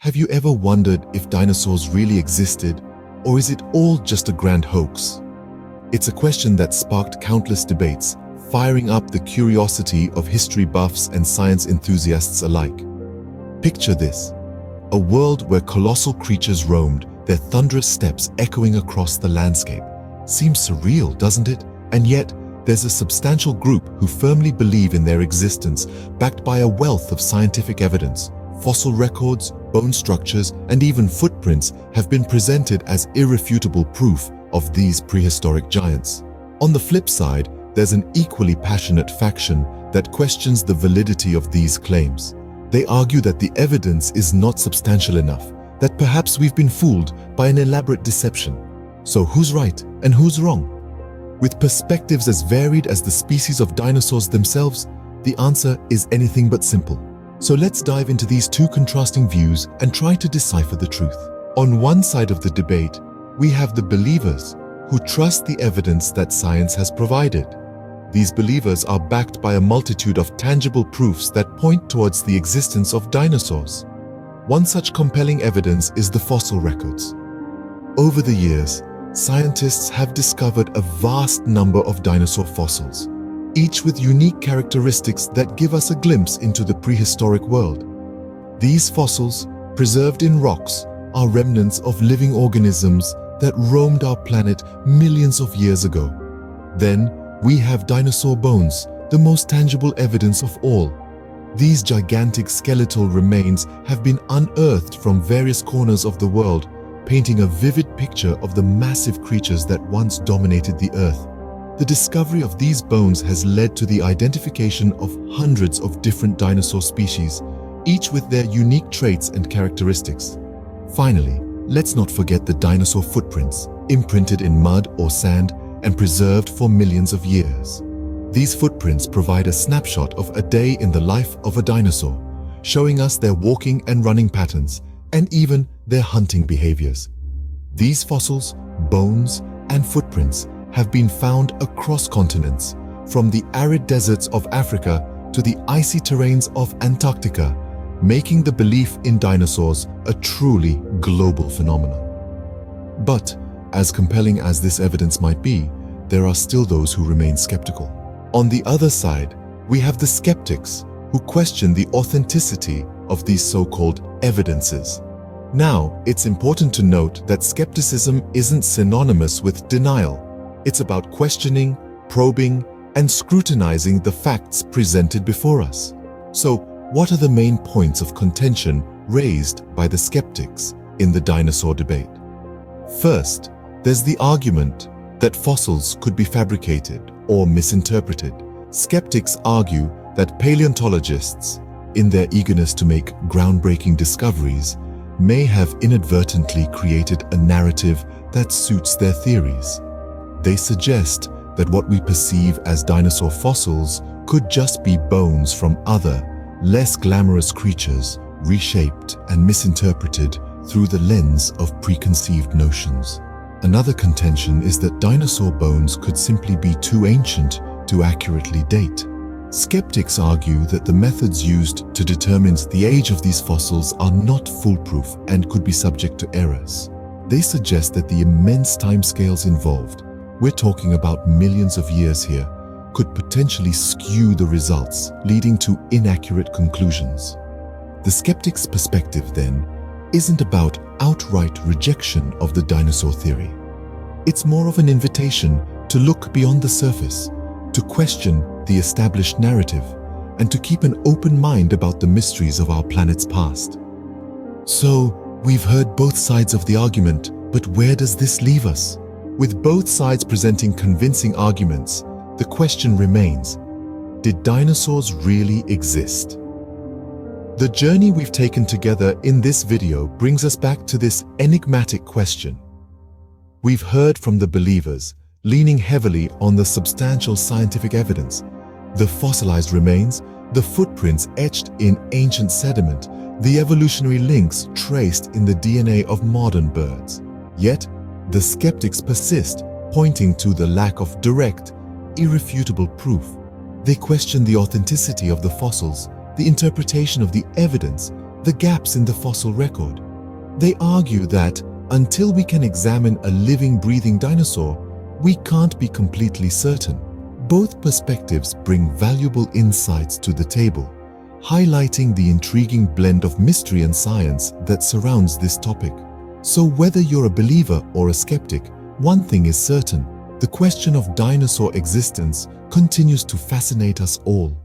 Have you ever wondered if dinosaurs really existed, or is it all just a grand hoax? It's a question that sparked countless debates, firing up the curiosity of history buffs and science enthusiasts alike. Picture this: a world where colossal creatures roamed, their thunderous steps echoing across the landscape. Seems surreal, doesn't it? And yet, there's a substantial group who firmly believe in their existence, backed by a wealth of scientific evidence. Fossil records, bone structures, and even footprints have been presented as irrefutable proof of these prehistoric giants. On the flip side, there's an equally passionate faction that questions the validity of these claims. They argue that the evidence is not substantial enough, that perhaps we've been fooled by an elaborate deception. So who's right and who's wrong? With perspectives as varied as the species of dinosaurs themselves, the answer is anything but simple. So let's dive into these two contrasting views and try to decipher the truth. On one side of the debate, we have the believers who trust the evidence that science has provided. These believers are backed by a multitude of tangible proofs that point towards the existence of dinosaurs. One such compelling evidence is the fossil records. Over the years, scientists have discovered a vast number of dinosaur fossils, each with unique characteristics that give us a glimpse into the prehistoric world. These fossils, preserved in rocks, are remnants of living organisms that roamed our planet millions of years ago. Then, we have dinosaur bones, the most tangible evidence of all. These gigantic skeletal remains have been unearthed from various corners of the world, painting a vivid picture of the massive creatures that once dominated the Earth. The discovery of these bones has led to the identification of hundreds of different dinosaur species, each with their unique traits and characteristics. Finally, let's not forget the dinosaur footprints, imprinted in mud or sand and preserved for millions of years. These footprints provide a snapshot of a day in the life of a dinosaur, showing us their walking and running patterns, and even their hunting behaviors. These fossils, bones, and footprints have been found across continents, from the arid deserts of Africa to the icy terrains of Antarctica, making the belief in dinosaurs a truly global phenomenon. But, as compelling as this evidence might be, there are still those who remain skeptical. On the other side, we have the skeptics who question the authenticity of these so-called evidences. Now, it's important to note that skepticism isn't synonymous with denial. It's about questioning, probing, and scrutinizing the facts presented before us. So, what are the main points of contention raised by the skeptics in the dinosaur debate? First, there's the argument that fossils could be fabricated or misinterpreted. Skeptics argue that paleontologists, in their eagerness to make groundbreaking discoveries, may have inadvertently created a narrative that suits their theories. They suggest that what we perceive as dinosaur fossils could just be bones from other, less glamorous creatures, reshaped and misinterpreted through the lens of preconceived notions. Another contention is that dinosaur bones could simply be too ancient to accurately date. Skeptics argue that the methods used to determine the age of these fossils are not foolproof and could be subject to errors. They suggest that the immense timescales involved, we're talking about millions of years here, could potentially skew the results, leading to inaccurate conclusions. The skeptic's perspective, then, isn't about outright rejection of the dinosaur theory. It's more of an invitation to look beyond the surface, to question the established narrative, and to keep an open mind about the mysteries of our planet's past. So, we've heard both sides of the argument, but where does this leave us? With both sides presenting convincing arguments, the question remains: did dinosaurs really exist? The journey we've taken together in this video brings us back to this enigmatic question. We've heard from the believers, leaning heavily on the substantial scientific evidence, the fossilized remains, the footprints etched in ancient sediment, the evolutionary links traced in the DNA of modern birds. Yet, the skeptics persist, pointing to the lack of direct, irrefutable proof. They question the authenticity of the fossils, the interpretation of the evidence, the gaps in the fossil record. They argue that until we can examine a living, breathing dinosaur, we can't be completely certain. Both perspectives bring valuable insights to the table, highlighting the intriguing blend of mystery and science that surrounds this topic. So whether you're a believer or a skeptic, one thing is certain: the question of dinosaur existence continues to fascinate us all.